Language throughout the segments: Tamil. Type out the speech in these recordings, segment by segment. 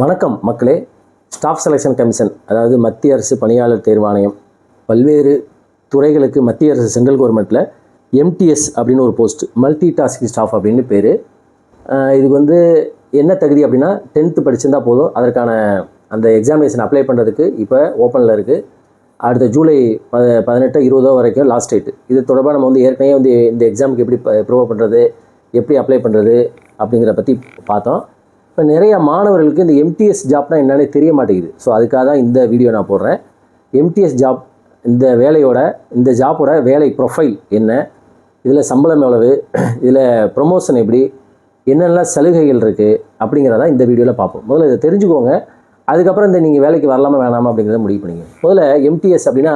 வணக்கம் மக்களே. ஸ்டாஃப் செலெக்ஷன் கமிஷன், அதாவது மத்திய அரசு பணியாளர் தேர்வாணையம், பல்வேறு துறைகளுக்கு மத்திய அரசு சென்ட்ரல் கவர்மெண்ட்டில் MTS அப்படின்னு ஒரு போஸ்ட், மல்டி டாஸ்கிங் ஸ்டாஃப் அப்படின்னு பேர். இதுக்கு வந்து என்ன தகுதி அப்படின்னா 10th படிச்சிருந்தால் போதும். அதற்கான அந்த எக்ஸாமினேஷன் அப்ளை பண்ணுறதுக்கு இப்போ ஓப்பனில் இருக்குது. அடுத்த ஜூலை 18 20 வரைக்கும் லாஸ்ட் டேட்டு. இது தொடர்பாக நம்ம வந்து ஏற்கனவே வந்து இந்த எக்ஸாமுக்கு எப்படி ப்ரிப்பேர் பண்ணுறது, எப்படி அப்ளை பண்ணுறது அப்படிங்கிற பற்றி பார்த்தோம். இப்போ நிறைய மாணவர்களுக்கு இந்த MTS ஜாப்னா என்னன்னே தெரிய மாட்டேங்குது. ஸோ அதுக்காக தான் இந்த வீடியோ நான் போடுறேன். MTS ஜாப், இந்த ஜாப்போட வேலை ப்ரொஃபைல் என்ன, இதில் சம்பளம் எவ்வளவு, இதில் ப்ரொமோஷன் எப்படி, என்னெல்லாம் சலுகைகள் இருக்குது அப்படிங்கிறதான் இந்த வீடியோவில் பார்ப்போம். முதல்ல இதை தெரிஞ்சுக்கோங்க. அதுக்கப்புறம் இந்த நீங்கள் வேலைக்கு வரலாமா வேணாமா அப்படிங்கிறத முடிவு பண்ணிங்க. முதல்ல MTS அப்படின்னா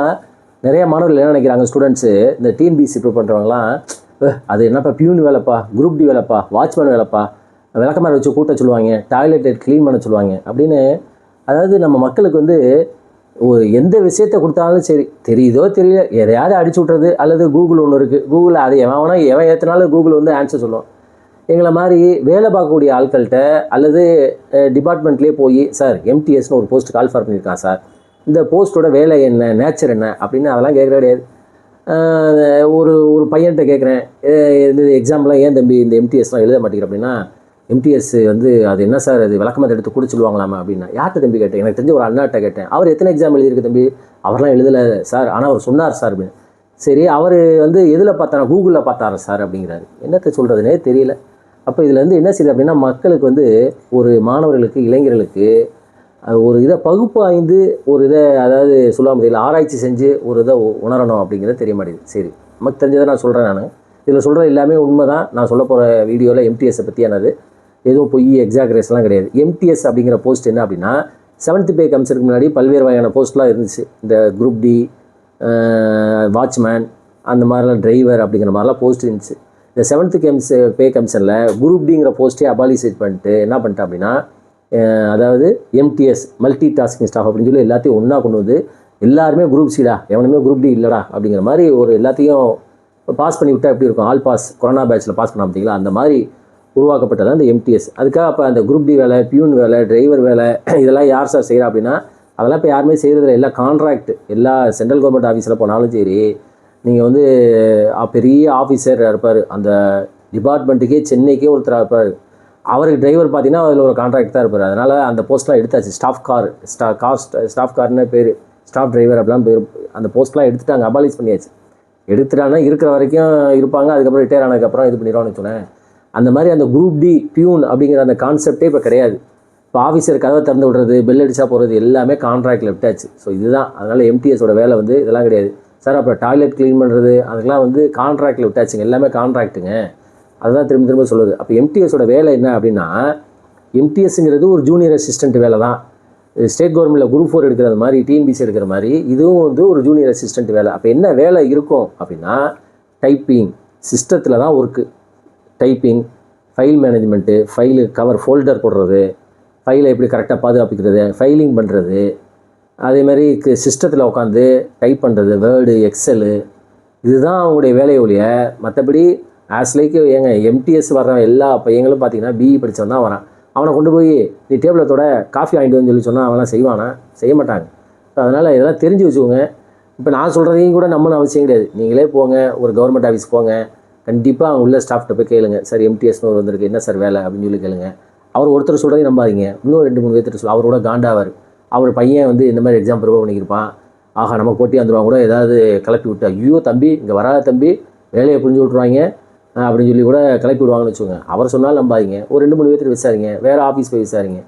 நிறைய மாணவர்கள் என்ன நினைக்கிறாங்க, ஸ்டூடெண்ட்ஸு இந்த TNPSC ப்ரிப்பேர் பண்ணுறவங்களாம், அது என்னப்பா பியூன் வேலைப்பா, குரூப் டி வேலைப்பா, வாட்ச்மேன் வேலைப்பா, விளக்கமாரி வச்சு கூட்ட சொல்லுவாங்க, டாய்லெட் க்ளீன் பண்ண சொல்லுவாங்க அப்படின்னு. அதாவது நம்ம மக்களுக்கு வந்து எந்த விஷயத்தை கொடுத்தாலும் சரி, தெரியுதோ தெரியல, எதையாவது அடிச்சு விட்றது. அல்லது கூகுள் ஒன்று இருக்குது, கூகுளில் அதை எவன் ஏற்றினாலும் கூகுள் வந்து ஆன்சர் சொல்லும். எங்களை மாதிரி வேலை பார்க்கக்கூடிய ஆட்கள்கிட்ட அல்லது டிபார்ட்மெண்ட்லேயே போய், சார் MTSனு ஒரு போஸ்ட் கால் ஃபார் பண்ணியிருக்கான் சார், இந்த போஸ்ட்டோட வேலை என்ன, நேச்சர் என்ன அப்படின்னு அதெல்லாம் கேட்குற கிடையாது. ஒரு பையன்கிட்ட கேட்குறேன், இந்த எக்ஸாம்லாம் ஏன் தம்பி இந்த MTSலாம் எழுத மாட்டேங்கிற அப்படின்னா, MTS வந்து அது என்ன சார், அது விளக்கமாக எடுத்து கூட சொல்லுவாங்களாமா அப்படின்னா. யார்கிட்ட தம்பி கேட்டேன்? எனக்கு தெரிஞ்ச ஒரு அண்ணாட்ட கேட்டேன். அவர் எத்தனை எக்ஸாம் எழுதியிருக்கு தம்பி? அவர்லாம் எழுதலை சார், ஆனால் அவர் சொன்னார் சார் அப்படின்னு. சரி, அவர் வந்து எதில் பார்த்தாரா? கூகுளில் பார்த்தாரா சார் அப்படிங்கிறாரு. என்னத்தை சொல்கிறதுனே தெரியல. அப்போ இதில் வந்து என்ன செய்யுது அப்படின்னா, மக்களுக்கு வந்து ஒரு மாணவர்களுக்கு, இளைஞர்களுக்கு ஒரு இதை பகுப்பாய்ந்து ஒரு இதை, அதாவது சொல்ல முடியல, ஆராய்ச்சி செஞ்சு ஒரு இதை உணரணும் அப்படிங்கிறது தெரிய மாட்டேங்குது. சரி, நமக்கு தெரிஞ்சதை நான் சொல்கிறேன். இதில் சொல்கிற எல்லாமே உண்மை தான். நான் சொல்ல போகிற வீடியோவில் MTSஐ பற்றியானது எதுவும் பொய் எக்ஸாகரேஷன்லாம் கிடையாது. MTS அப்படிங்கிற போஸ்ட் என்ன அப்படின்னா, 7th பே கமிஷனுக்கு முன்னாடி பல்வேறு வகையான போஸ்ட்லாம் இருந்துச்சு. இந்த குரூப் டி, வாட்ச்மேன், அந்த மாதிரிலாம் டிரைவர் அப்படிங்கிற மாதிரிலாம் போஸ்ட் இருந்துச்சு. இந்த 7th பே கமிஷனில் குரூப் டிங்கிற போஸ்ட்டே அபாலிசேட் பண்ணிட்டு என்ன பண்ணிட்டேன் அப்படின்னா, அதாவது MTS மல்டி டாஸ்கிங் ஸ்டாஃப் அப்படின்னு சொல்லி எல்லாத்தையும் ஒன்றா கொண்டு வந்து, எல்லாருமே குரூப் சிடா, எவனுமே குரூப் டி இல்லைடா அப்படிங்கிற மாதிரி ஒரு எல்லாத்தையும் பாஸ் பண்ணி விட்டால் எப்படி இருக்கும், ஆல் பாஸ் கொரோனா பேட்சில் பாஸ் பண்ண பார்த்தீங்களா, அந்த மாதிரி உருவாக்கப்பட்டதான் இந்த MTS. அதுக்காக அப்போ அந்த குரூப் டி வேலை, பியூன் வேலை, டிரைவர் வேலை, இதெல்லாம் யார் சார் செய்கிறா அப்படின்னா, அதெல்லாம் இப்போ யாருமே செய்கிறதில்ல. எல்லாம் கான்ட்ராக்ட். எல்லா சென்ட்ரல் கவர்மெண்ட் ஆஃபீஸில் போனாலும் சரி, நீங்கள் வந்து பெரிய ஆஃபீஸர் இருப்பார், அந்த டிபார்ட்மெண்ட்டுக்கே சென்னைக்கே ஒருத்தர் இருப்பார், அவருக்கு டிரைவர் பார்த்தீங்கன்னா அதில் ஒரு கான்ட்ராக்ட் தான் இருப்பார். அதனால் அந்த போஸ்ட்லாம் எடுத்தாச்சு. ஸ்டாஃப் கார்னு பேர், ஸ்டாஃப் டிரைவர் அப்படிலாம் பேர், அந்த போஸ்ட்லாம் எடுத்துட்டாங்க, அபாலிஷ் பண்ணியாச்சு. எடுத்துட்டாங்கன்னா இருக்கிற வரைக்கும் இருப்பாங்க, அதுக்கப்புறம் ரிட்டையர் ஆனதுக்கப்புறம் இது பண்ணிடுவான்னு சொன்னேன். அந்த மாதிரி அந்த குரூப் டி, பியூன் அப்படிங்கிற அந்த கான்செப்டே இப்போ கிடையாது. இப்போ ஆஃபீஸர் கதவை திறந்து விடுறது, பெல் அடிச்சா போகிறது எல்லாமே கான்ட்ராக்டில் விட்டாச்சு. ஸோ இதுதான். அதனால் MTSோட வேலை வந்து இதெல்லாம் கிடையாது சார். அப்புறம் டாய்லெட் க்ளீன் பண்ணுறது அதுக்கெலாம் வந்து கான்ட்ராக்டில் விட்டாச்சுங்க, எல்லாமே கான்ட்ராக்ட்டுங்க. அதுதான் திரும்ப திரும்ப சொல்லுது. அப்போ MTSோட வேலை என்ன அப்படின்னா, MTSங்கிறது ஒரு ஜூனியர் அசிஸ்டண்ட் வேலை தான். ஸ்டேட் கவர்மெண்ட்டில் குரூப் 4 எடுக்கிற மாதிரி, TNPSC எடுக்கிற மாதிரி இதுவும் வந்து ஒரு ஜூனியர் அசிஸ்டண்ட் வேலை. அப்போ என்ன வேலை இருக்கும் அப்படின்னா, டைப்பிங், சிஸ்டத்தில் தான் work. Typing, file management, file cover folder போடுறது, ஃபைலை எப்படி கரெக்டாக பாதுகாப்பிக்கிறது, ஃபைலிங் பண்ணுறது, அதேமாதிரி சிஸ்டத்தில் உட்காந்து டைப் பண்ணுறது, வேர்டு, எக்ஸலு, இதுதான் அவங்களுடைய வேலையை ஒழிய மற்றபடி ஆஸ்லைக்கு MTS வர்றவன் எல்லா பையங்களும் பார்த்தீங்கன்னா BE படித்தவன் தான் வரான். அவனை கொண்டு போய் நீ டேபிளத்தோட காஃபி வாங்கிட்டு சொல்லி சொன்னால் அவன்லாம் செய்வானா? செய்ய மாட்டாங்க. அதனால் இதெல்லாம் தெரிஞ்சு வச்சுக்கோங்க. இப்போ நான் சொல்கிறதையும் கூட நம்மளும் அவசியம் கிடையாது. நீங்களே போங்க, ஒரு கவர்மெண்ட் ஆஃபீஸ் போங்க, கண்டிப்பாக அவங்க உள்ள ஸ்டாஃப்ட்ட போய் கேளுங்க, சார் MTSனு ஒரு வந்திருக்கு, என்ன சார் வேலை அப்படின்னு சொல்லி கேளுங்க. அவர் ஒருத்தர் சொல்கிறதையும் நம்பாதீங்க, இன்னும் 2-3 பேர்த்திட்ட சொல்ல, அவரோட காண்டாவார். அவர் பையன் வந்து இந்த மாதிரி எக்ஸாம் ப்ரிப்பேர் பண்ணியிருப்பான், ஆஹா நம்ம போட்டி வந்துடுவாங்க கூட ஏதாவது கிளப்பி விட்டு, ஐயோ தம்பி இங்கே வராத தம்பி, வேலையை புரிஞ்சு விட்ருவாங்க அப்படின்னு சொல்லி கூட கிளப்பி விடுவாங்கன்னு வச்சுக்கோங்க. அவர் சொன்னாலும் நம்பாதீங்க, ஒரு 2-3 பேர்த்திட்ட விசாரிங்க, வேறு ஆஃபீஸ் போய் விசாரிங்க.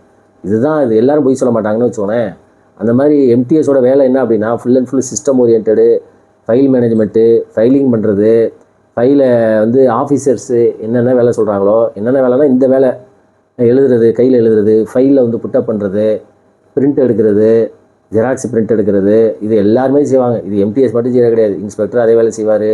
இதுதான் இது. எல்லோரும் போய் சொல்ல மாட்டாங்கன்னு வச்சுக்கோங்களேன். அந்த மாதிரி MTSோட வேலை என்ன அப்படின்னா, full and full system oriented, file management, filing பண்ணுறது, ஃபைலை வந்து ஆஃபீஸர்ஸு என்னென்ன வேலை சொல்கிறாங்களோ, என்னென்ன வேலைனா இந்த வேலை எழுதுறது, கையில் எழுதுறது, ஃபைலில் வந்து புட்டப் பண்ணுறது, பிரிண்ட் எடுக்கிறது, ஜெராக்ஸ் பிரிண்ட் எடுக்கிறது, இது எல்லாருமே செய்வாங்க. இது MTS மட்டும் செய்ய கிடையாது. இன்ஸ்பெக்டர் அதே வேலை செய்வார்,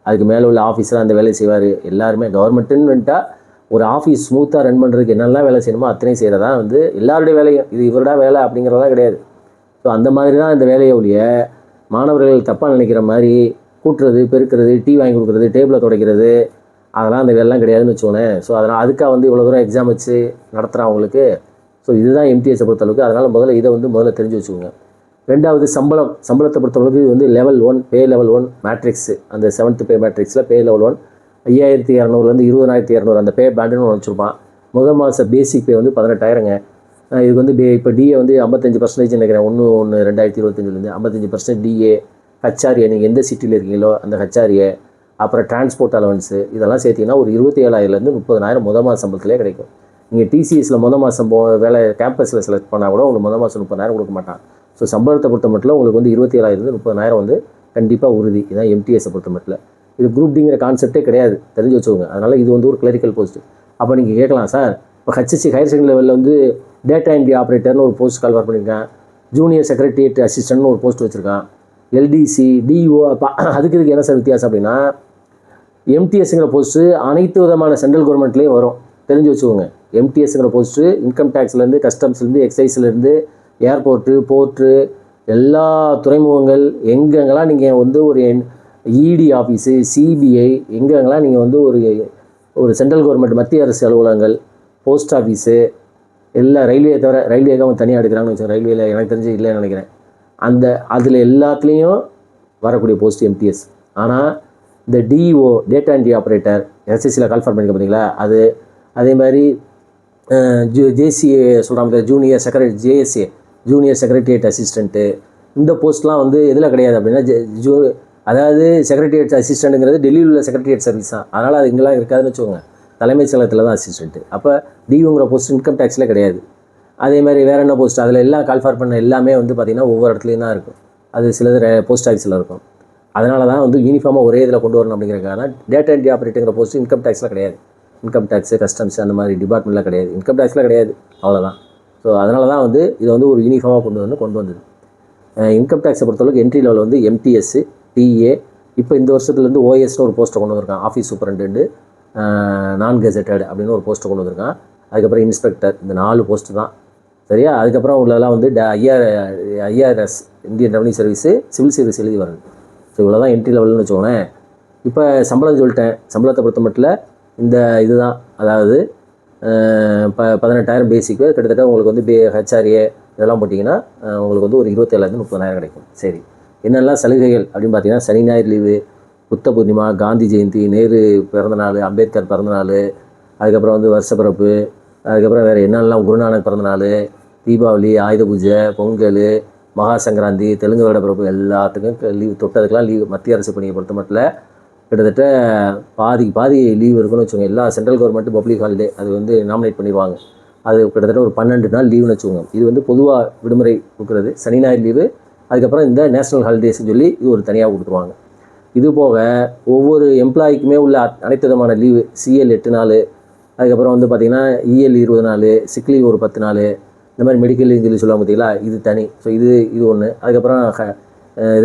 அதுக்கு மேலே உள்ள ஆஃபீஸர் அந்த வேலையை செய்வார். எல்லாருமே கவர்மெண்ட்டுன்னு வந்துட்டால் ஒரு ஆஃபீஸ் ஸ்மூத்தாக ரன் பண்ணுறதுக்கு என்னெல்லாம் வேலை செய்யணுமோ அத்தனையும் செய்கிறதான் வந்து எல்லாருடைய வேலையும். இது இவரோட வேலை அப்படிங்கிறதெல்லாம் கிடையாது. ஸோ அந்த மாதிரி தான் இந்த வேலையை ஒழிய மாணவர்கள் தப்பாக நினைக்கிற மாதிரி கூட்டுறது, பெருக்கிறது, டீ வாங்கி கொடுக்குறது, டேபிளை துடைக்கிறது, அதெல்லாம் அந்த வேலைலாம் கிடையாதுன்னு வச்சுக்கோனேன். ஸோ அதனால் அதுக்காக வந்து இவ்வளோ தூரம் எக்ஸாம் வச்சு நடத்துகிறவங்களுக்கு ஸோ இதுதான் எம்டிஎஸை பொறுத்தளவுக்கு. அதனால் முதல்ல தெரிஞ்சு வச்சுக்கோங்க. ரெண்டாவது சம்பளத்தை பொறுத்தளவுக்கு இது வந்து லெவல் 1 பே லெவல் 1 மேட்ரிக்ஸு. அந்த 7th பே மேட்ரிக்ஸில் பே லெவல் 1 5200 20,200 அந்த பே பேண்டுன்னு ஒன்று வச்சுருப்பான். முதல் மாத பேசிக் பே வந்து 18,000ங்க. இதுக்கு வந்து இப்போ டிஏ வந்து 55% நினைக்கிறேன். 1/1/2025 55% டிஏ, ஹச்ஆர்ஏ நீங்கள் எந்த சிட்டியில் இருக்கீங்களோ அந்த ஹச்ஆர்ஏ, அப்புறம் டிரான்ஸ்போர்ட் அலவன்ஸு இதெல்லாம் சேர்த்திங்கன்னா ஒரு 27,000 30,000 முதல் மாத சம்பளத்திலே கிடைக்கும். நீங்கள் டிசிஎஸில் முதல் மாதம் வேலை கேம்பஸில் செலக்ட் பண்ணால் கூட உங்களுக்கு முதல் மாதம் 30,000 கொடுக்க மாட்டான். ஸோ சம்பளத்தை பொறுத்த மட்டும் உங்களுக்கு வந்து 27,000 30,000 வந்து கண்டிப்பாக உறுதி. இதுதான் எம்டிஎஸை பொறுத்த மட்டும். இது குரூப் டிங்கிற கான்செப்டே கிடையாது, தெரிஞ்சு வச்சுக்கோங்க. அதனால் இது வந்து ஒரு கிளரிக்கல் போஸ்ட்டு. அப்போ நீங்கள் கேட்கலாம், சார் இப்போ ஹச்எஸ்சி ஹையர் செகண்டரி லெவலில் வந்து டேட்டா என்ட்ரி ஆப்ரேட்டர்னு ஒரு போஸ்ட் கால்வார் பண்ணியிருக்கேன், ஜூனியர் செக்ரட்டரியேட் அசிஸ்டன்ட்னு ஒரு போஸ்ட் வச்சுருக்கான், எல்டிசி டிஓ. அதுக்கு இதுக்கு என்ன சார் வித்தியாசம் அப்படின்னா, எம்டிஎஸ்ங்கிற போஸ்ட்டு அனைத்து விதமான சென்ட்ரல் கவர்மெண்ட்லேயும் வரும், தெரிஞ்சு வச்சுக்கோங்க. எம்டிஎஸ்ங்கிற போஸ்ட்டு இன்கம் டேக்ஸ்லேருந்து, கஸ்டம்ஸ்லேருந்து, எக்ஸைஸ்லேருந்து, ஏர்போர்ட்டு, போர்ட்டு, எல்லா துறைமுகங்கள் எங்கெங்கெல்லாம் நீங்கள் வந்து ஒரு இடி ஆஃபீஸு, சிபிஐ எங்கெங்கெல்லாம் நீங்கள் வந்து ஒரு சென்ட்ரல் கவர்மெண்ட் மத்திய அரசு அலுவலகங்கள், போஸ்ட் ஆஃபீஸு, எல்லா ரயில்வே தவிர ரயில்வேக்காக அவங்க தனியாக எடுக்கிறாங்கன்னு வச்சுக்கோங்க. ரயில்வேயில் எனக்கு தெரிஞ்சு இல்லைன்னு நினைக்கிறேன். அதில் எல்லாத்துலேயும் வரக்கூடிய போஸ்ட் எம்டிஎஸ். ஆனால் இந்த டிஓ டேட்டா என்ட்ரி ஆப்ரேட்டர் எஸ்எஸ்சியில் கால்ஃபார் பண்ணிக்க பார்த்தீங்களா, அது அதே மாதிரி ஜேசிஏ சொல்கிறாங்க, ஜூனியர் செக்ரட்டரியேட் அசிஸ்டண்ட்டு, இந்த போஸ்ட்லாம் வந்து எதில் கிடையாது அப்படின்னா அதாவது செக்ரட்டரியேட் அசிஸ்டண்ட்டுங்கிறது டெல்லியில் உள்ள செக்ரட்டரியேட் சர்வீஸ் தான். அதனால் அது இங்கெல்லாம் இருக்காதுன்னு வச்சுக்கோங்க. தலைமைச் செயலகத்தில் தான் அசிஸ்டண்ட்டு. அப்போ டியூங்கிற போஸ்ட் இன்கம் டேக்ஸில் கிடையாது. அதே மாதிரி வேறு என்ன போஸ்ட், அதில் எல்லாம் கால்ஃபார் பண்ண எல்லாமே வந்து பார்த்திங்கன்னா ஒவ்வொரு இடத்துலையும் தான் இருக்கும். அது சிலது போஸ்ட் ஆஃபீஸில் இருக்கும். அதனால தான் வந்து யூனிஃபார்மாக ஒரே இதில் கொண்டு வரணும் அப்படிங்கிறக்கான டேட்டா என்ட்ரி ஆப்ரேட்டுங்கிற போஸ்ட் இன்கம் டேக்ஸில் கிடையாது. இன்கம் டேக்ஸு, கஸ்டம்ஸ் அந்த மாதிரி டிபார்ட்மெண்ட்டில் கிடையாது. இன்கம் டேக்ஸில் கிடையாது, அவ்வளோதான். ஸோ அதனால தான் வந்து இதை வந்து ஒரு யூனிஃபார்மாக கொண்டு வந்தது. இன்கம் டேக்ஸை பொறுத்தளவுக்கு என்ட்ரி லெவல் வந்து எம்டிஎஸ், டிஏ, இப்போ இந்த வருஷத்துலேருந்து ஓஎஸ்னு ஒரு போஸ்ட்டை கொண்டு வந்திருக்கான். ஆஃபீஸ் சூப்பரண்டென்ட் நான் கெசட்டட் அப்படின்னு ஒரு போஸ்ட்டை கொண்டு வந்திருக்கான். அதுக்கப்புறம் இன்ஸ்பெக்டர், இந்த 4 போஸ்ட்டு தான். சரியா? அதுக்கப்புறம் உள்ளதெல்லாம் வந்து IRS Indian revenue service, civil service எழுதி வருது. ஸோ இவ்வளோ தான் என்ட்ரி லெவல்னு வச்சுக்கோங்களேன். இப்போ சம்பளம் சொல்லிட்டேன். சம்பளத்தை பொறுத்த மட்டும் இந்த இதுதான், அதாவது 18,000 பேசிக்கு கிட்டத்தட்ட உங்களுக்கு வந்து ஹெச்ஆர்ஏ இதெல்லாம் போட்டிங்கன்னா உங்களுக்கு வந்து ஒரு 27,000 30,000 கிடைக்கும். சரி, என்னெல்லாம் சலுகைகள் அப்படின்னு பார்த்தீங்கன்னா, சனி ஞாயிறு லீவு, புத்த பூர்ணிமா, காந்தி ஜெயந்தி, நேரு பிறந்தநாள், அம்பேத்கர் பிறந்தநாள், அதுக்கப்புறம் வந்து வருஷப்பிறப்பு, அதுக்கப்புறம் வேறு என்னெல்லாம் குருநானக் பிறந்தநாள், தீபாவளி, ஆயுத பூஜை, பொங்கல், மகா சங்கராந்தி, தெலுங்கு வருட பிறப்பு எல்லாத்துக்கும் லீவ். தொட்டதுக்கெலாம் லீவு. மத்திய அரசு பணியை பொறுத்த மட்டும் கிட்டத்தட்ட பாதி லீவ் இருக்குன்னு வச்சுக்கோங்க. எல்லா சென்ட்ரல் கவர்மெண்ட்டு பப்ளிக் ஹாலிடே அது வந்து நாமினேட் பண்ணிடுவாங்க. அது கிட்டத்தட்ட ஒரு 12 நாள் லீவுன்னு வச்சுக்கோங்க. இது வந்து பொதுவாக விடுமுறை கொடுக்குறது சனி ஞாயிறு லீவு. அதுக்கப்புறம் இந்த நேஷனல் ஹாலிடேஸ்ன்னு சொல்லி இது ஒரு தனியாக கொடுத்துருவாங்க. இது போக ஒவ்வொரு எம்ப்ளாய்க்குமே உள்ள அனைத்து விதமான லீவு, சிஎல் 8 நாள், அதுக்கப்புறம் வந்து பார்த்திங்கன்னா இஎல் 20 நாள், சிக் லீவ் ஒரு 10 நாள், இந்த மாதிரி மெடிக்கல் லீவ் சொல்லி சொல்லுவாங்க பார்த்தீங்களா, இது தனி. ஸோ இது ஒன்று. அதுக்கப்புறம்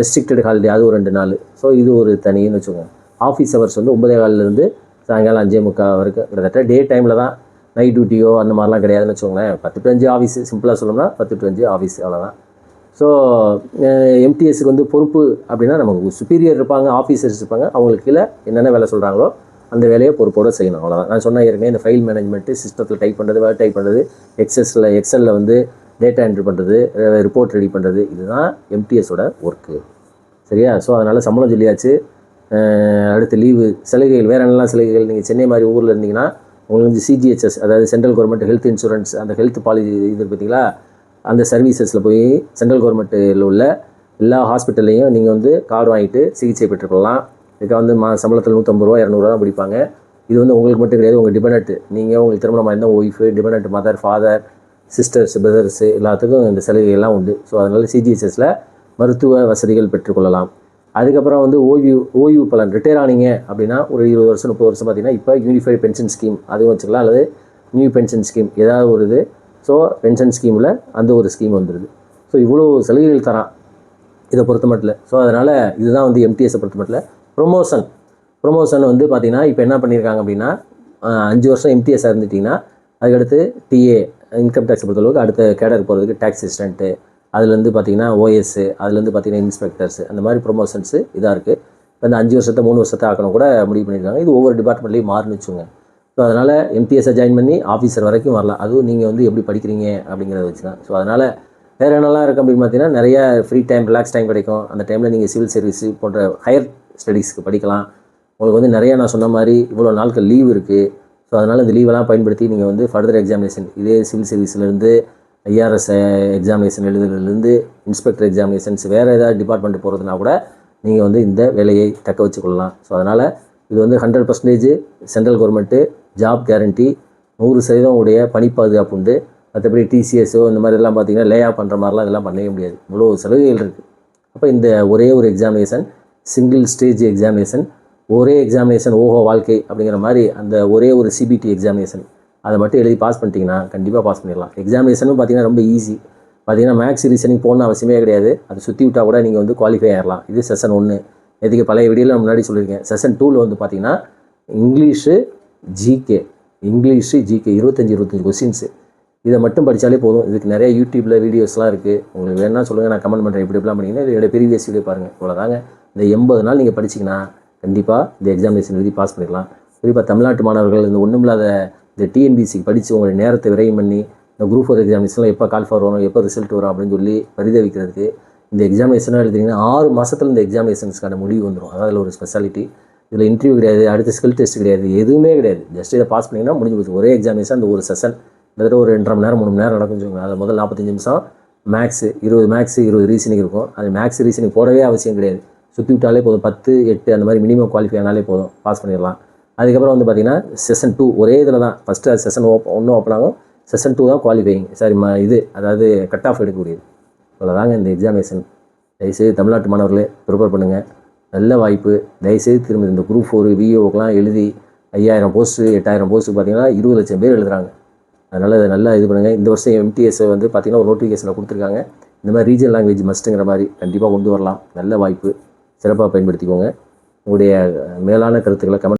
ரெஸ்ட்ரிக்டட் ஹாலிடே அது ஒரு 2 நாள். ஸோ இது ஒரு தனின்னு வச்சுக்கோங்க. ஆஃபீஸ் ஹவர்ஸ் வந்து 9:15 சாயங்காலம் 5:45 வரைக்கும். கிட்டத்தட்ட டே டைமில் தான், நைட் டியூட்டியோ அந்த மாதிரிலாம் கிடையாதுன்னு வச்சுக்கோங்களேன். 10 to 5 ஆஃபீஸ், சிம்பிளாக சொல்லணும்னா 10 to 5 ஆஃபீஸ், அவ்வளோதான். ஸோ எம்டிஎஸ்க்கு வந்து பொறுப்பு அப்படின்னா நமக்கு சுப்பீரியர் இருப்பாங்க, ஆஃபீஸர்ஸ் இருப்பாங்க. அவங்களுக்கு கீழே என்னென்ன வேலை சொல்கிறாங்களோ அந்த வேலையை பொறுப்போடு செய்யணும், அவ்வளோதான். நான் சொன்ன ஏற்கனவே இந்த ஃபைல் மேனேஜ்மெண்ட்டு, சிஸ்டத்தில் டைப் பண்ணுறது, வேர்ட் டைப் பண்ணுறது, எக்ஸலில் வந்து டேட்டா என்ட்ரி பண்ணுறது, ரிப்போர்ட் ரெடி பண்ணுறது, இதுதான் எம்டிஎஸோட ஒர்க்கு. சரியா? ஸோ அதனால் சம்பளம் சொல்லியாச்சு. அடுத்து லீவு சலுகைகள், வேறு என்னெல்லாம் சலுகைகள். நீங்கள் சென்னை மாதிரி ஊரில் இருந்தீங்கன்னா உங்களுக்கு வந்து சிஜிஹெச்எஸ், அதாவது சென்ட்ரல் கவர்மெண்ட் ஹெல்த் இன்சூரன்ஸ், அந்த ஹெல்த் பாலிசி இது பார்த்தீங்களா, அந்த சர்வீசஸில் போய் சென்ட்ரல் கவர்மெண்ட்டில் உள்ள எல்லா ஹாஸ்பிட்டல்லையும் நீங்கள் வந்து கார்டு வாங்கிட்டு சிகிச்சை பெற்றுக்கொள்ளலாம். இதுக்கு வந்து சம்பளத்தில் 150 ரூபா 200 ரூபா தான் பிடிப்பாங்க. இது வந்து உங்களுக்கு மட்டும் கிடையாது, உங்கள் டிபெண்ட், நீங்கள் உங்களுக்கு திருமணமாக இருந்தால் wife, depend mother, father, sisters, brothers எல்லாத்துக்கும் இந்த சலுகைகள்லாம் உண்டு. ஸோ அதனால் சிஜிஹெச்எஸில் மருத்துவ வசதிகள் பெற்றுக்கொள்ளலாம். அதுக்கப்புறம் வந்து ஓய்வு பலன், ரிட்டையர் ஆனீங்க அப்படின்னா ஒரு 20 வருஷம் 30 வருஷம் பார்த்தீங்கன்னா இப்போ யூனிஃபைடு பென்ஷன் ஸ்கீம் அதுவும் வச்சுக்கலாம், அல்லது நியூ பென்ஷன் ஸ்கீம் ஏதாவது ஒரு இது. ஸோ பென்ஷன் ஸ்கீமில் அந்த ஒரு ஸ்கீம் வந்துடுது. ஸோ இவ்வளோ சலுகைகள் தரான் இதை பொறுத்த மட்டும். ஸோ அதனால் இதுதான் வந்து எம்டிஎஸை பொறுத்த மட்டும். ப்ரொமோஷன் வந்து பார்த்திங்கன்னா இப்போ என்ன பண்ணியிருக்காங்க அப்படின்னா, 5 வருஷம் எம்டிஎஸ்ஸாக இருந்துட்டிங்கன்னா அதுக்கடுத்து டிஏ இன்கம் டேக்ஸை பொறுத்தளவுக்கு அடுத்த கேடர் போகிறதுக்கு டேக்ஸ் அசிஸ்டண்ட்டு, அதுலேருந்து பார்த்திங்கன்னா ஓஎஸ்ஸு, அதுலேருந்து பார்த்திங்கன்னா இன்ஸ்பெக்டர்ஸு, அந்த மாதிரி ப்ரொமோஷன்ஸு இதாக இருக்குது. இப்போ இந்த 5 வருஷத்தை 3 வருஷத்தை ஆக்கணும் கூட முடிவு பண்ணியிருக்காங்க. இது ஒவ்வொரு டிபார்ட்மெண்ட்லேயும் மாறுன்னு வச்சுங்க. ஸோ அதனால் எம்டிஎஸ்ஸை ஜாயின் பண்ணி ஆஃபீஸர் வரைக்கும் வரலாம். அதுவும் நீங்கள் வந்து எப்படி படிக்கிறீங்க அப்படிங்கிறத வச்சு தான். ஸோ அதனால் வேறு என்னெல்லாம் இருக்குது அப்படின்னு பார்த்தீங்கன்னா, நிறைய ஃப்ரீ டைம், ரிலாக்ஸ் டைம் கிடைக்கும். அந்த டைமில் நீங்கள் சிவில் சர்வீஸ் போன்ற ஹையர் ஸ்டடீஸ்க்கு படிக்கலாம். உங்களுக்கு வந்து நிறையா நான் சொன்ன மாதிரி இவ்வளோ நாட்கள் லீவ் இருக்குது. ஸோ அதனால் இந்த லீவெல்லாம் பயன்படுத்தி நீங்கள் வந்து ஃபர்தர் எக்ஸாமினேஷன், இதே சிவில் சர்வீஸ்லேருந்து ஐஆர்எஸ் எக்ஸாமினேஷன் எழுதுறதுலேருந்து இன்ஸ்பெக்டர் எக்ஸாமினேஷன்ஸ், வேறு ஏதாவது டிபார்ட்மெண்ட் போகிறதுனா கூட நீங்கள் வந்து இந்த வேலையை தக்க வச்சுக்கொள்ளலாம். ஸோ அதனால் இது வந்து 100% சென்ட்ரல் கவர்மெண்ட்டு ஜாப் கேரண்டி, 100% உடைய பணி பாதுகாப்பு உண்டு. மற்றபடி டிசிஎஸோ இந்த மாதிரி எல்லாம் பார்த்தீங்கன்னா லே ஆஃப் பண்ணுற மாதிரிலாம் இதெல்லாம் பண்ணவே முடியாது. இவ்வளோ சலுகைகள் இருக்குது. அப்போ இந்த ஒரே ஒரு எக்ஸாமினேஷன், சிங்கிள் ஸ்டேஜ் எக்ஸாமினேஷன், ஒரே எக்ஸாமினேஷன் ஓஹோ வாழ்க்கை அப்படிங்கிற மாதிரி அந்த ஒரே ஒரு சிபிடி எக்ஸாமினேஷன், அதை மட்டும் எழுதி பாஸ் பண்ணிட்டீங்கன்னா கண்டிப்பாக பாஸ் பண்ணிடலாம். எக்ஸாமினேஷனும் பார்த்தீங்கன்னா ரொம்ப ஈஸி. பார்த்தீங்கன்னா மேக்ஸ் ரீசனிங் போகணும்னு அவசியமே கிடையாது. அது சுற்றி விட்டால் கூட நீங்கள் வந்து குவாலிஃபை ஆகிடலாம். இது செஷன் 1. இதுக்கு பழைய வீடியோவில் நான் முன்னாடி சொல்லியிருக்கேன். செஷன் 2ல் வந்து பார்த்தீங்கன்னா இங்கிலீஷு ஜிகே 25 கொஸ்டின்ஸு. இதை மட்டும் படித்தாலே போதும். இதுக்கு நிறைய யூடியூப்பில் வீடியோஸ்லாம் இருக்குது. உங்களுக்கு வேணால் சொல்லுங்கள், நான் கமெண்ட் பண்ணுறேன். இப்படிலாம் பண்ணிங்கன்னா என்னோடய ப்ரீவியஸ் வீடியோ பாருங்கள். இவ்வளோதாங்க. இந்த 80 நாள் நீங்கள் படிச்சிங்கன்னா கண்டிப்பாக இந்த எக்ஸாமினேஷன் எழுதி பாஸ் பண்ணிடலாம். குறிப்பாக தமிழ்நாட்டு மாணவர்கள் இந்த ஒன்றுமில்லாத இந்த டிஎன்பிசிக்கு படித்து உங்களுடைய நேரத்தை விரயம் பண்ணி இந்த குரூப் 4 எக்ஸாமினேஷனில் எப்போ கால் ஃபார் வரும், எப்போ ரிசல்ட் வரும் அப்படின்னு சொல்லி பரிதவிக்கிறதுக்கு இந்த எக்ஸாமினேஷனாக எழுதிங்கன்னா 6 மாதத்தில் இந்த எக்ஸாமினேஷன்ஸ்க்கான முடிவு வந்துடும். அதாவது அதில் ஒரு ஸ்பெஷாலிட்டி. இதில் இன்டர்வியூ கிடையாது, அடுத்த ஸ்கில் டெஸ்ட் கிடையாது, எதுவுமே கிடையாது. ஜஸ்ட் இதை பாஸ் பண்ணிங்கன்னா முடிஞ்சு போச்சு. ஒரே எக்ஸாமினேஷன், அந்த ஒரு செஷன் கிட்டத்தட்ட ஒரு 2.5 மணி நேரம் 3 மணி நேரம் நடக்கும்னு சொல்லுவாங்க. அதில் முதல் 45 நிமிஷம் மேக்ஸு, 20 ரீசனிங் இருக்கும். அது மேக்ஸ் ரீசனிங் போடவே அவசியம் கிடையாது. சுற்றி விட்டாலே போதும். 10, 8 அந்த மாதிரி மினிமம் குவாலிஃபை ஆனாலே போதும், பாஸ் பண்ணிடலாம். அதுக்கப்புறம் வந்து பார்த்திங்கன்னா செஷன் 2 ஒரே இதில் தான். ஃபஸ்ட்டு அது செஷன் 1 ஓப்பன் ஆகும். செஷன் 2 தான் குவாலிஃபைங். இது அதாவது கட் ஆஃப் எடுக்கக்கூடியது. அவ்வளோதாங்க இந்த எக்ஸாமினேஷன். தயவுசெய்து தமிழ்நாட்டு மாணவர்களே ப்ரிப்பேர் பண்ணுங்கள். நல்ல வாய்ப்பு. தயவுசெய்து திரும்ப இந்த குரூப் 4 விஓக்கெலாம் எழுதி 5000 போஸ்ட்டு 8000 போஸ்ட்டு பார்த்தீங்கன்னா 20 லட்சம் பேர் எழுதுகிறாங்க. அதனால் இதை நல்லா இது பண்ணுங்கள். இந்த வருஷம் எம்டிஎஸ் வந்து பார்த்திங்கன்னா ஒரு நோட்டிஃபிகேஷனில் கொடுத்துருக்காங்க. இந்த மாதிரி ரீஜனல் லாங்குவேஜ் மஸ்ட்டுங்கிற மாதிரி கண்டிப்பாக கொண்டு வரலாம். நல்ல வாய்ப்பு. சிறப்பாக பயன்படுத்திக்கோங்க. உங்களுடைய மேலான கருத்துக்களை கமெண்ட்